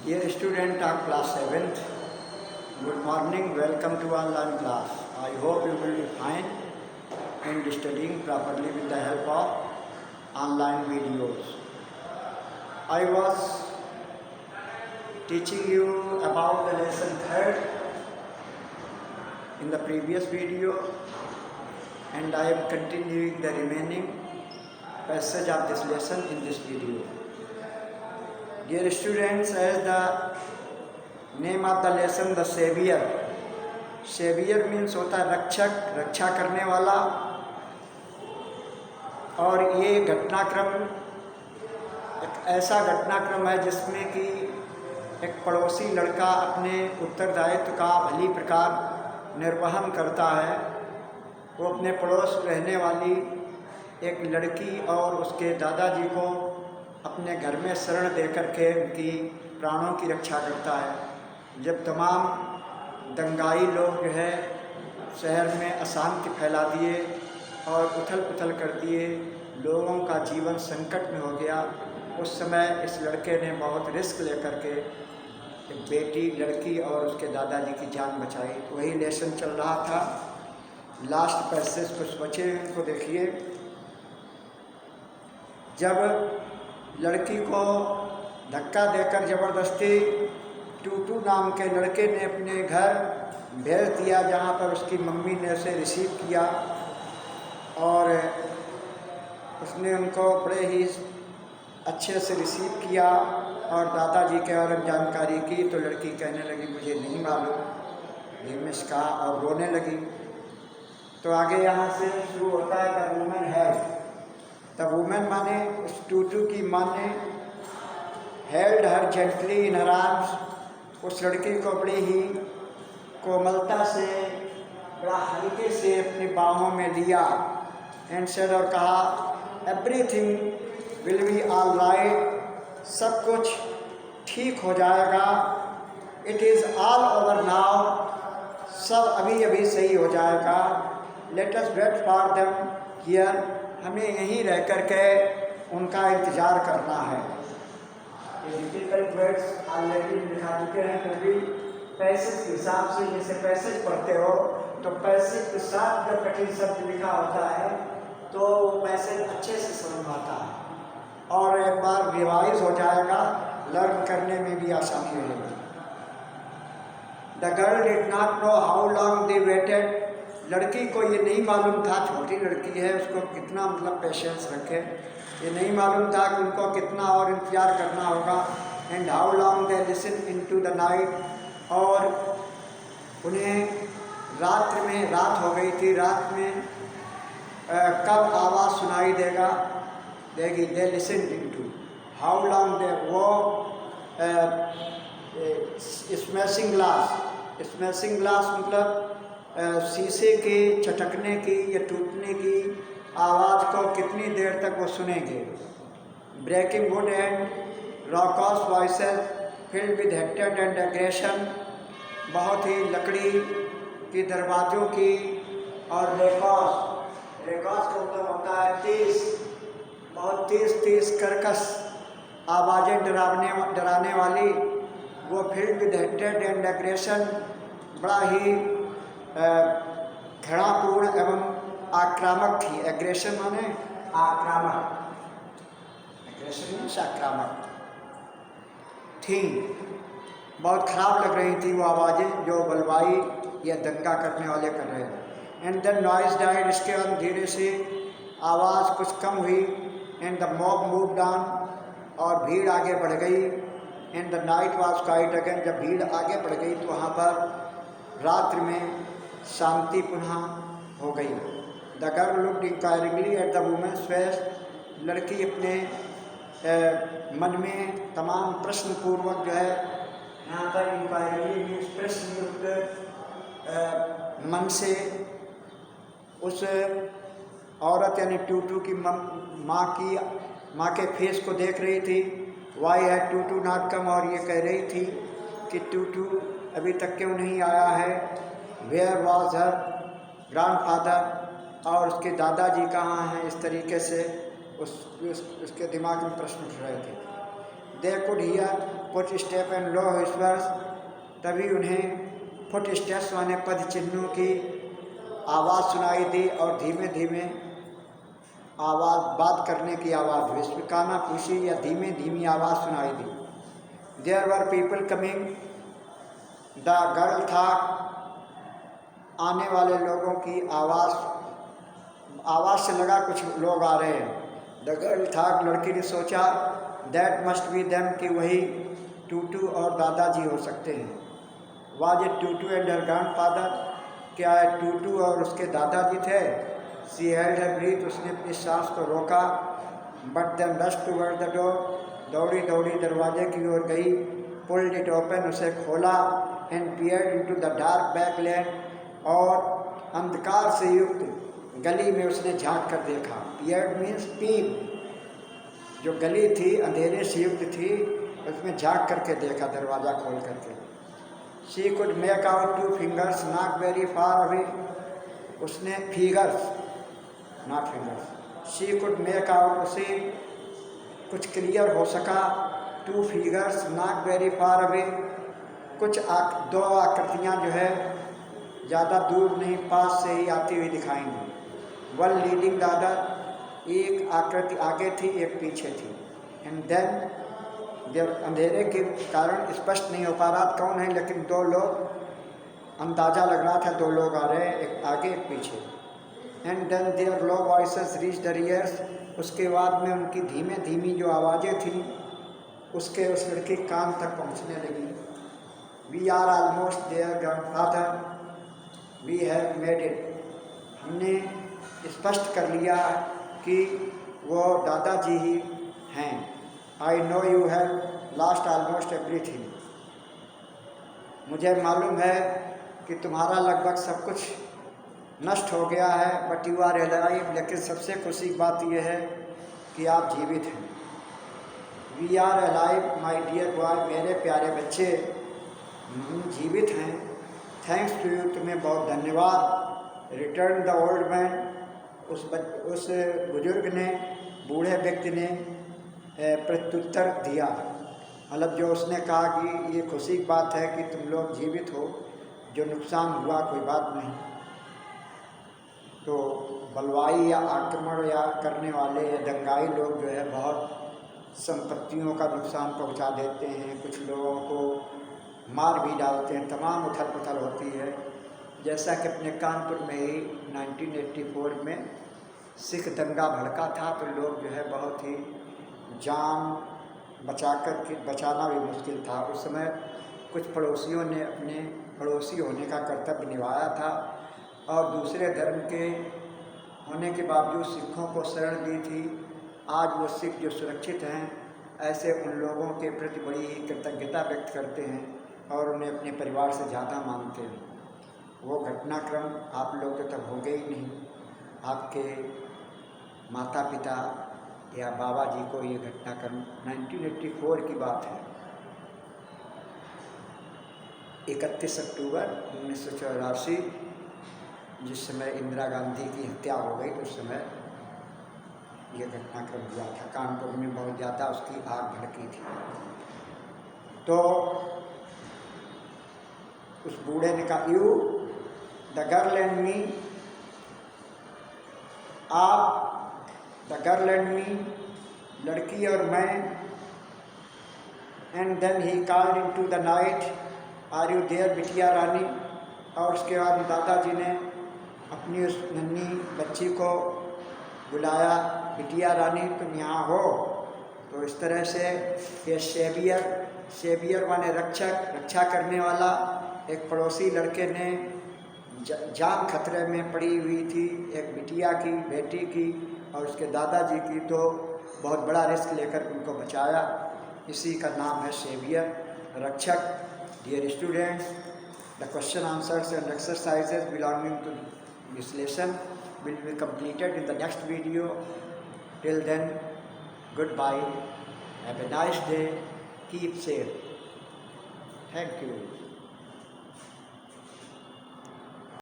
Dear student of class 7th, good morning, welcome to online class. I hope you will be fine and studying properly with the help of online videos. I was teaching you about the lesson 3rd in the previous video, and I am continuing the remaining passage of this lesson in this video. Dear students, as the name of the lesson, the Savior. Savior means होता है रक्षक, रक्षा करने वाला। और ये घटनाक्रम एक ऐसा घटनाक्रम है जिसमें कि एक पड़ोसी लड़का अपने उत्तरदायित्व का भली प्रकार निर्वहन करता है। वो अपने पड़ोस रहने वाली एक लड़की और उसके दादाजी को अपने घर में शरण देकर के उनकी प्राणों की रक्षा करता है। जब तमाम दंगाई लोग जो है शहर में अशांति फैला दिए और उथल पुथल कर दिए, लोगों का जीवन संकट में हो गया, उस समय इस लड़के ने बहुत रिस्क लेकर के एक बेटी, लड़की और उसके दादाजी की जान बचाई। तो वही लेसन चल रहा था। लास्ट पैसेज कुछ बचे हैं, उनको देखिए। जब लड़की को धक्का देकर ज़बरदस्ती टूटू नाम के लड़के ने अपने घर भेज दिया, जहाँ पर उसकी मम्मी ने उसे रिसीव किया और उसने उनको बड़े ही अच्छे से रिसीव किया और दादाजी के बारे में जानकारी की। तो लड़की कहने लगी मुझे नहीं मालूम, ये मिस कहा और रोने लगी। तो आगे यहाँ से शुरू होता है द वुमेन है। द वुमेन माने उस टूटू की माँ ने हेल्ड हर जेंटली इन हर आर्म्स, उस लड़की को बड़ी ही कोमलता से, बड़ा हल्के से अपनी बाहों में लिया एंड सेड, और कहा everything will be all right, सब कुछ ठीक हो जाएगा। It is all over now, सब अभी अभी सही हो जाएगा। Let us wait for them here, हमें यहीं रह कर के उनका इंतज़ार करना है। ये डिफिकल्ट वर्ड्स ऑलरेडी लिखा चुके हैं, क्योंकि पैसेज के हिसाब से जैसे पैसेज पढ़ते हो तो पैसेज के साथ जब कठिन शब्द लिखा होता है तो पैसेज अच्छे से समझ आता है और एक बार रिवाइज हो जाएगा, लर्न करने में भी आसानी रहेगी। The girl did not know how long they waited, लड़की को ये नहीं मालूम था, छोटी लड़की है, उसको कितना मतलब पेशेंस रखे, ये नहीं मालूम था कि उनको कितना और इंतज़ार करना होगा। And how long they listen into the night, और उन्हें रात में, रात हो गई थी, रात में कब आवाज़ सुनाई देगी, they listen into how long they, वो स्मैशिंग ग्लास, स्मैशिंग ग्लास मतलब शीशे के चटकने की या टूटने की आवाज़ को कितनी देर तक वो सुनेंगे। Breaking wood and raucous voices filled with hatred and aggression, बहुत ही लकड़ी की दरवाज़ों की और रेकॉस, रेकॉस का मतलब होता है तेज, बहुत तेज कर्कश आवाज़ें डराने वाली। वो field with hatred and aggression, बड़ा ही घृणापूर्ण एवं आक्रामक थी। एग्रेशन माने आक्रामक, एग्रेशन मीन्स आक्रामक थी, बहुत खराब लग रही थी वो आवाज़ें जो बलवाई या दंगा करने वाले कर रहे थे। एंड द नॉइज डाइड, इसके बाद धीरे से आवाज़ कुछ कम हुई। And the mob move down, और भीड़ आगे बढ़ गई। And the night was quite again, जब भीड़ आगे बढ़ गई तो वहाँ पर रात्रि में शांति पुनः हो गई। The girl looked inquiringly at the women's face, लड़की अपने मन में तमाम प्रश्न पूर्वक जो है, यहाँ पर इंक्वायरी मीन्स प्रश्न युक्त मन से उस औरत यानी टूटू की माँ के फेस को देख रही थी। Y had Tutu not come, और ये कह रही थी कि टूटू अभी तक क्यों नहीं आया है। वेयर वॉज हर ग्रैंडफादर, और उसके दादाजी कहाँ हैं। इस तरीके से उसके दिमाग में प्रश्न उठ रहे थे। They could hear foot step and low whispers, तभी उन्हें फुट स्टेप्स माने पद चिन्हों की आवाज़ सुनाई दी और धीमे धीमे आवाज़, बात करने की आवाज़, विस्फिकाना खुशी या धीमे धीमी आवाज़ सुनाई दी। There were people coming, the girl था, आने वाले लोगों की आवाज़ से लगा कुछ लोग आ रहे हैं। द गर्ल था, लड़की ने सोचा, दैट मस्ट बी देम, कि वही टूटू और दादाजी हो सकते हैं। Was it Tutu and her grandfather, क्या टूटू और उसके दादाजी थे? सी हेल्ड हर ब्रीथ, उसने अपनी सांस को रोका। But then rushed toward the door, दौड़ी दौड़ी दरवाजे की ओर गई। पुल्ड इट ओपन, उसे खोला। And peered into the dark back lane, और अंधकार से युक्त गली में उसने झांक कर देखा। पियर्ड मीन्स पीप, जो गली थी अंधेरे से युक्त थी, उसमें झांक करके देखा, दरवाज़ा खोल करके। She could make out 2 fingers not very far away, उसने figures not fingers, she could make out, उसे कुछ क्लियर हो सका, 2 figures not very far away, कुछ 2 आकृतियाँ जो है ज़्यादा दूर नहीं, पास से ही आती हुई दिखाएंगी। वन लीडिंग द अदर, एक आकृति आगे थी, एक पीछे थी। एंड देन जब अंधेरे के कारण स्पष्ट नहीं हो पा रहा कौन है, लेकिन 2 लोग, अंदाज़ा लग रहा था 2 लोग आ रहे हैं, एक आगे एक पीछे। And then their low voices reach the ears, उसके बाद में उनकी धीमे धीमी जो आवाज़ें थीं उसके उस लड़के कान तक पहुंचने लगी। We are almost there grandfather, we have made it, हमने स्पष्ट कर लिया कि वो दादाजी ही हैं। I know you have lost almost everything, मुझे मालूम है कि तुम्हारा लगभग सब कुछ नष्ट हो गया है। बट यू आर अलाइव, लेकिन सबसे खुशी की बात यह है कि आप जीवित हैं। We are alive my dear boy, मेरे प्यारे बच्चे, जीवित हैं। थैंक्स टू यू, तुम्हें बहुत धन्यवाद। रिटर्न द ओल्ड मैन, उस बुजुर्ग ने, बूढ़े व्यक्ति ने प्रत्युत्तर दिया। मतलब जो उसने कहा कि ये खुशी की बात है कि तुम लोग जीवित हो, जो नुकसान हुआ कोई बात नहीं। तो बलवाई या आक्रमण या करने वाले या दंगाई लोग जो है बहुत संपत्तियों का नुकसान पहुंचा देते हैं, कुछ लोगों को मार भी डालते हैं, तमाम उथल पुथल होती है। जैसा कि अपने कानपुर में ही 1984 में सिख दंगा भड़का था, तो लोग जो है बहुत ही जान बचाना भी मुश्किल था। उस समय कुछ पड़ोसियों ने अपने पड़ोसी होने का कर्तव्य निभाया था और दूसरे धर्म के होने के बावजूद सिखों को शरण दी थी। आज वो सिख जो सुरक्षित हैं, ऐसे उन लोगों के प्रति बड़ी ही कृतज्ञता व्यक्त करते हैं और उन्हें अपने परिवार से ज़्यादा मानते हैं। वो घटनाक्रम आप लोग तो तब हो गए ही नहीं, आपके माता पिता या बाबा जी को ये घटनाक्रम 1984 की बात है। 31 अक्टूबर 1984, जिस समय इंदिरा गांधी की हत्या हो गई, उस समय ये घटनाक्रम हुआ था। कानपुर में बहुत ज़्यादा उसकी आग भड़की थी। तो उस बूढ़े ने कहा, you the girl and me, आप, द गर्ल एंड मी, लड़की और मैं। And then he called into the night, are you there बिटिया रानी। और उसके बाद दादाजी ने अपनी उस नन्ही बच्ची को बुलाया, बिटिया रानी तुम यहाँ हो। तो इस तरह से ये सेवियर माने रक्षक, रक्षा करने वाला, एक पड़ोसी लड़के ने जान खतरे में पड़ी हुई थी, एक बिटिया की, बेटी की और उसके दादाजी की, तो बहुत बड़ा रिस्क लेकर उनको बचाया। इसी का नाम है सेवियर, रक्षक। Dear students, the question answers and exercises belonging to this lesson will be completed in the next video. Till then, goodbye. Have a nice day. Keep safe. Thank you.